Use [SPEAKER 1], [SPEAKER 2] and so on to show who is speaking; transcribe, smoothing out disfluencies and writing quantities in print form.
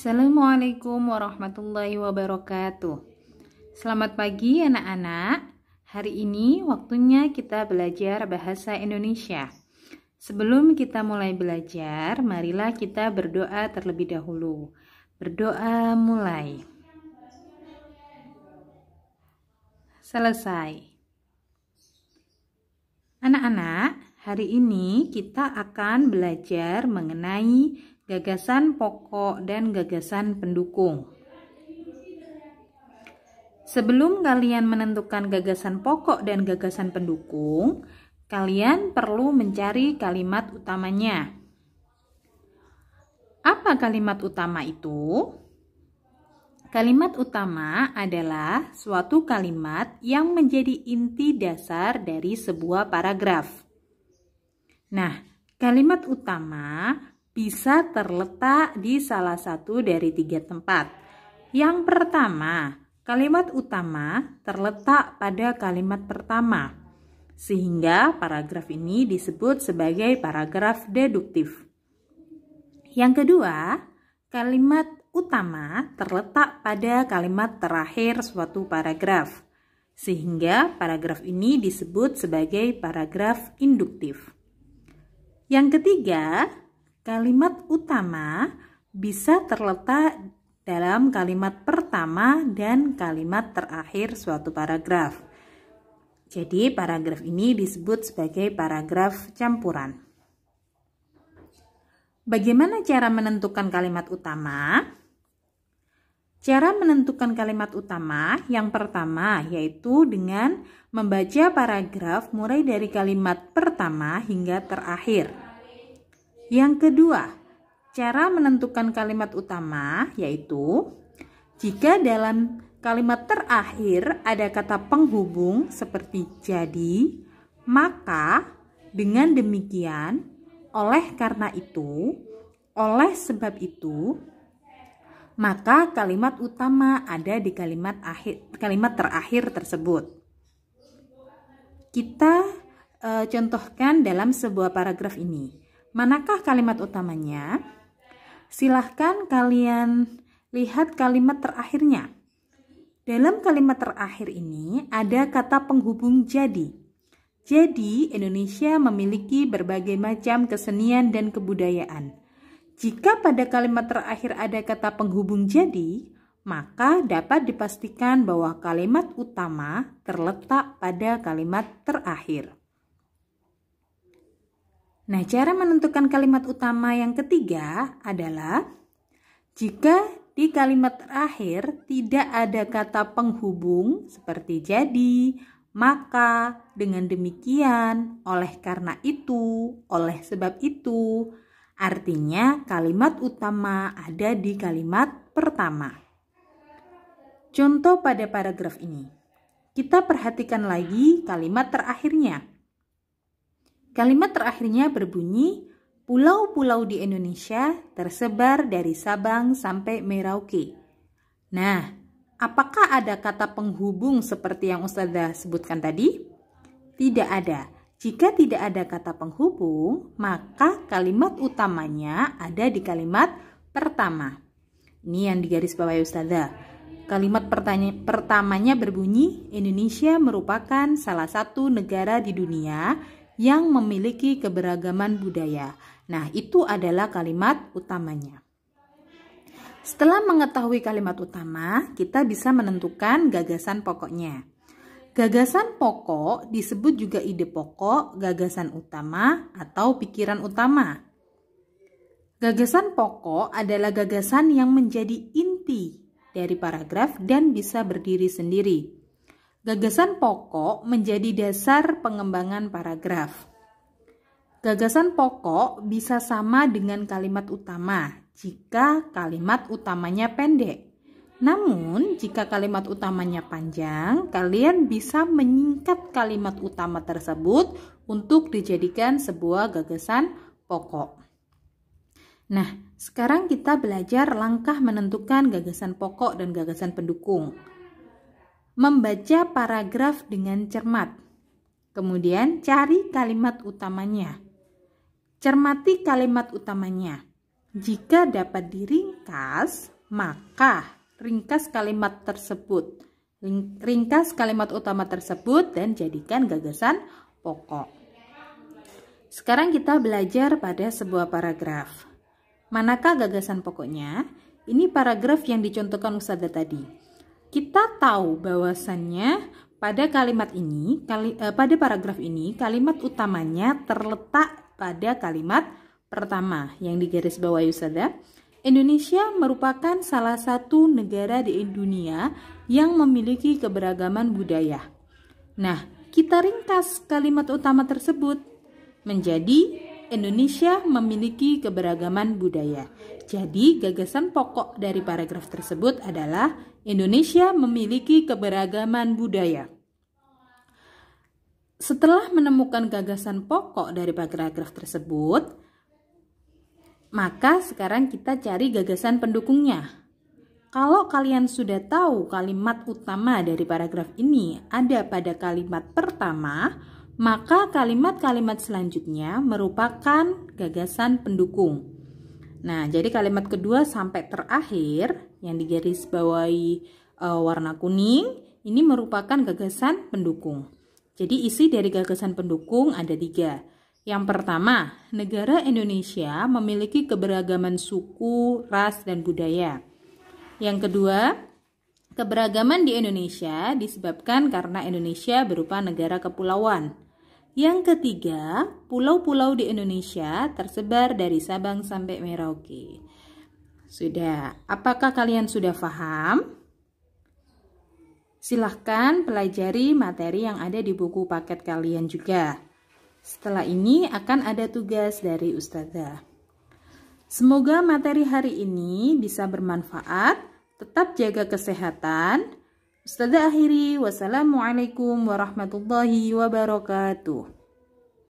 [SPEAKER 1] Assalamualaikum warahmatullahi wabarakatuh. Selamat pagi anak-anak. Hari ini waktunya kita belajar bahasa Indonesia. Sebelum kita mulai belajar, marilah kita berdoa terlebih dahulu. Berdoa mulai. Selesai. Anak-anak, hari ini kita akan belajar mengenai gagasan pokok dan gagasan pendukung. Sebelum kalian menentukan gagasan pokok dan gagasan pendukung, kalian perlu mencari kalimat utamanya. Apa kalimat utama itu? Kalimat utama adalah suatu kalimat yang menjadi inti dasar dari sebuah paragraf. Nah, kalimat utama bisa terletak di salah satu dari 3 tempat. Yang pertama, kalimat utama terletak pada kalimat pertama, sehingga paragraf ini disebut sebagai paragraf deduktif. Yang kedua, kalimat utama terletak pada kalimat terakhir suatu paragraf, sehingga paragraf ini disebut sebagai paragraf induktif. Yang ketiga, kalimat utama bisa terletak dalam kalimat pertama dan kalimat terakhir suatu paragraf. Jadi paragraf ini disebut sebagai paragraf campuran. Bagaimana cara menentukan kalimat utama? Cara menentukan kalimat utama yang pertama yaitu dengan membaca paragraf mulai dari kalimat pertama hingga terakhir. Yang kedua, cara menentukan kalimat utama yaitu jika dalam kalimat terakhir ada kata penghubung seperti jadi, maka, dengan demikian, oleh karena itu, oleh sebab itu, maka kalimat utama ada di kalimat terakhir tersebut. Kita contohkan dalam sebuah paragraf ini. Manakah kalimat utamanya? Silahkan kalian lihat kalimat terakhirnya. Dalam kalimat terakhir ini ada kata penghubung jadi. Jadi, Indonesia memiliki berbagai macam kesenian dan kebudayaan. Jika pada kalimat terakhir ada kata penghubung jadi, maka dapat dipastikan bahwa kalimat utama terletak pada kalimat terakhir. Nah, cara menentukan kalimat utama yang ketiga adalah jika di kalimat terakhir tidak ada kata penghubung seperti jadi, maka, dengan demikian, oleh karena itu, oleh sebab itu, artinya kalimat utama ada di kalimat pertama. Contoh pada paragraf ini. Kita perhatikan lagi kalimat terakhirnya. Kalimat terakhirnya berbunyi, pulau-pulau di Indonesia tersebar dari Sabang sampai Merauke. Nah, apakah ada kata penghubung seperti yang Ustazah sebutkan tadi? Tidak ada. Jika tidak ada kata penghubung, maka kalimat utamanya ada di kalimat pertama. Ini yang digarisbawahi Ustazah. Kalimat pertamanya berbunyi, Indonesia merupakan salah satu negara di dunia yang memiliki keberagaman budaya. Nah, itu adalah kalimat utamanya. Setelah mengetahui kalimat utama, kita bisa menentukan gagasan pokoknya. Gagasan pokok disebut juga ide pokok, gagasan utama, atau pikiran utama. Gagasan pokok adalah gagasan yang menjadi inti dari paragraf dan bisa berdiri sendiri. Gagasan pokok menjadi dasar pengembangan paragraf. Gagasan pokok bisa sama dengan kalimat utama jika kalimat utamanya pendek. Namun, jika kalimat utamanya panjang, kalian bisa menyingkat kalimat utama tersebut untuk dijadikan sebuah gagasan pokok. Nah, sekarang kita belajar langkah menentukan gagasan pokok dan gagasan pendukung. Membaca paragraf dengan cermat. Kemudian cari kalimat utamanya. Cermati kalimat utamanya. Jika dapat diringkas, maka ringkas kalimat tersebut. Ringkas kalimat utama tersebut dan jadikan gagasan pokok. Sekarang kita belajar pada sebuah paragraf. Manakah gagasan pokoknya? Ini paragraf yang dicontohkan Ustazah tadi. Kita tahu bahwasannya pada kalimat ini, pada paragraf ini, kalimat utamanya terletak pada kalimat pertama yang digarisbawahi Ustazah. Indonesia merupakan salah satu negara di dunia yang memiliki keberagaman budaya. Nah, kita ringkas kalimat utama tersebut menjadi Indonesia memiliki keberagaman budaya. Jadi, gagasan pokok dari paragraf tersebut adalah Indonesia memiliki keberagaman budaya. Setelah menemukan gagasan pokok dari paragraf tersebut, maka sekarang kita cari gagasan pendukungnya. Kalau kalian sudah tahu kalimat utama dari paragraf ini ada pada kalimat pertama, maka kalimat-kalimat selanjutnya merupakan gagasan pendukung. Nah, jadi kalimat kedua sampai terakhir yang digarisbawahi warna kuning, ini merupakan gagasan pendukung. Jadi isi dari gagasan pendukung ada 3. Yang pertama, negara Indonesia memiliki keberagaman suku, ras, dan budaya. Yang kedua, keberagaman di Indonesia disebabkan karena Indonesia berupa negara kepulauan. Yang ketiga, pulau-pulau di Indonesia tersebar dari Sabang sampai Merauke. Sudah, apakah kalian sudah paham? Silahkan pelajari materi yang ada di buku paket kalian juga. Setelah ini akan ada tugas dari Ustazah. Semoga materi hari ini bisa bermanfaat. Tetap jaga kesehatan. Ustazah akhiri. Wassalamualaikum warahmatullahi wabarakatuh.